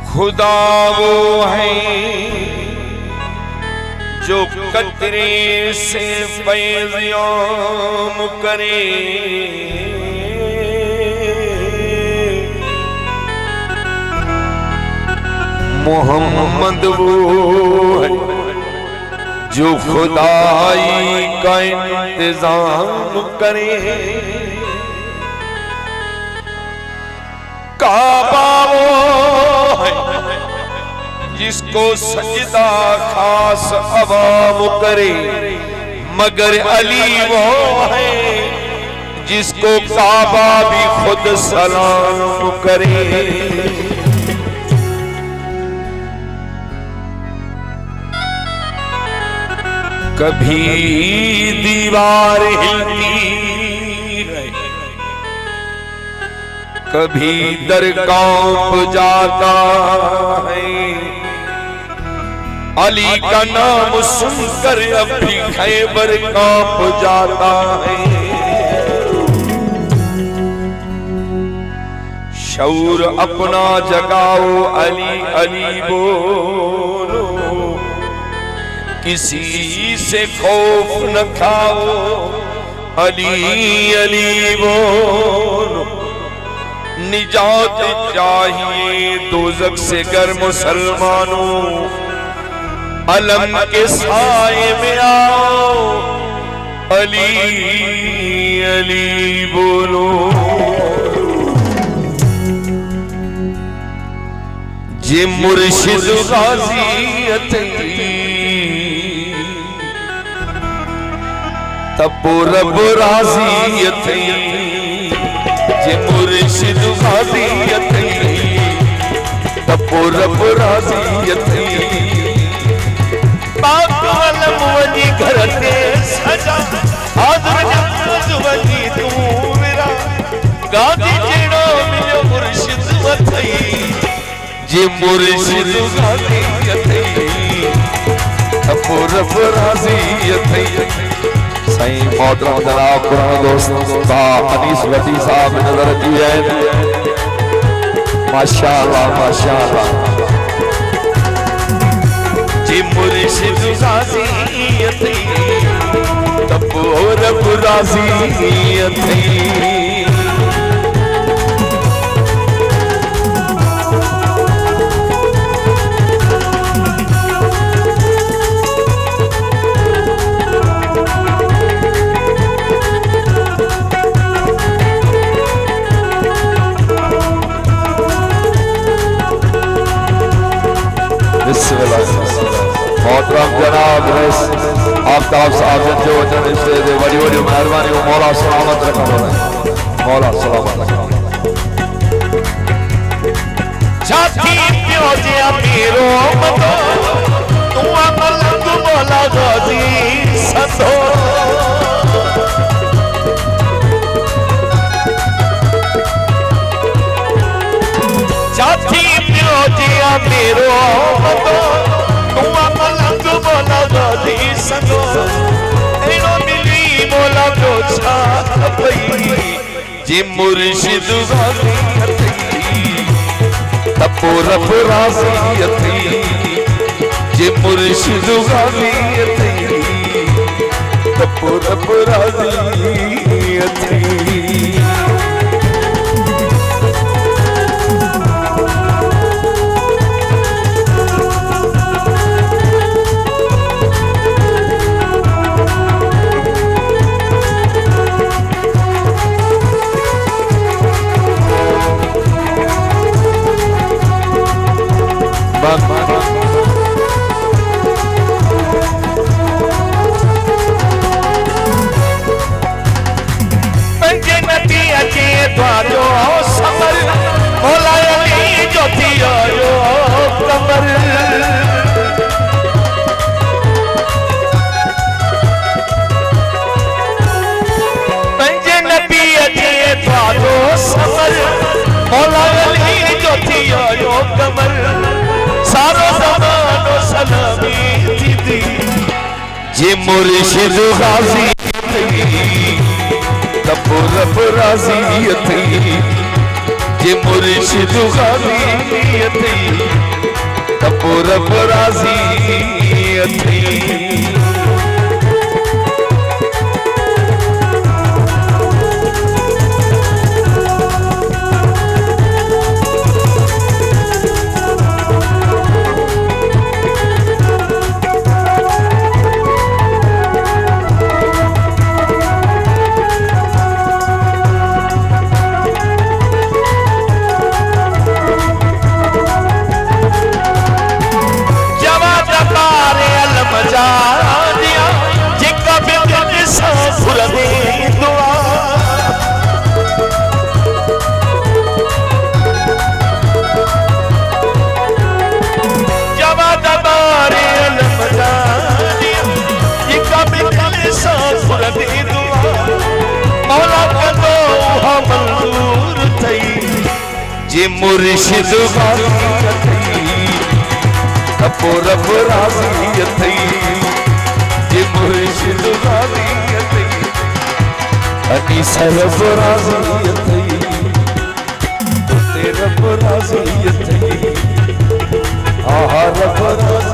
खुदा वो है जो कतरे से फैज़-ए-आम करे, मोहम्मद वो है जो खुदाई का इंतजाम करे। काबा वो है जिसको सजदा खास अवाम करे, मगर अली वो है जिसको काबा भी खुद सलाम करे। कभी दीवार हिलती है, कभी दर कांप जाता है, अली का नाम सुनकर अब भी खैबर कांप जाता है। शऊर अपना जगाओ, अली अली बोलो, किसी से खौफ न खाओ, अली अली बोलो। निजात चाहिए दोज़ख से गर मुसलमानों, अलम के साए में आओ, अली अली बोलो। जे मुर्शिद गाज़ियत तपो रब राज़ियत, जे मुर्शिद गाज़ियत तपो रब राज़ियत। पाकलम वजी घर ते सजा हाज़िर जब वजी तू मेरा, गाज़ी जेड़ो मिलो मुर्शिद वथई, जे मुर्शिद गाज़ियत तपो रब राज़ियत। साईं मोहतरम जनाब पुराने दोस्त अनीस वती साहब नजर अची आहिनि, माशाअल्लाह माशाअल्लाह। जे मुर्शिद गाज़ियत तपो रब राज़ियत। मोहतरम जनाब आफ्ताब साहब जो वचन से वड़ी वड़ी मेहरबानी को मौला सलामत रखा, मौला सलामत रखा। छाती प्यो जे अमीरो मतो तू मलंग मौला गाज़ी सतो, छाती प्यो जे अमीरो मतो मलंग मौला गाज़ी सतो, एड़ो मिली मौला जो छा पई। जे मुर्शिद गाज़ियत तपो रब राज़ियत, जे मुर्शिद गाज़ियत तपो रब राज़ियत। जे मुर्शिद गाजी तब रब राजी थी जे मुर्शिद गाजी तब रब राजी थी जे मुर्शिद तब रब राजी थी जे मुर्शिद गाजी अनी सरब राजी थी रब राजी थी आहा रब राजी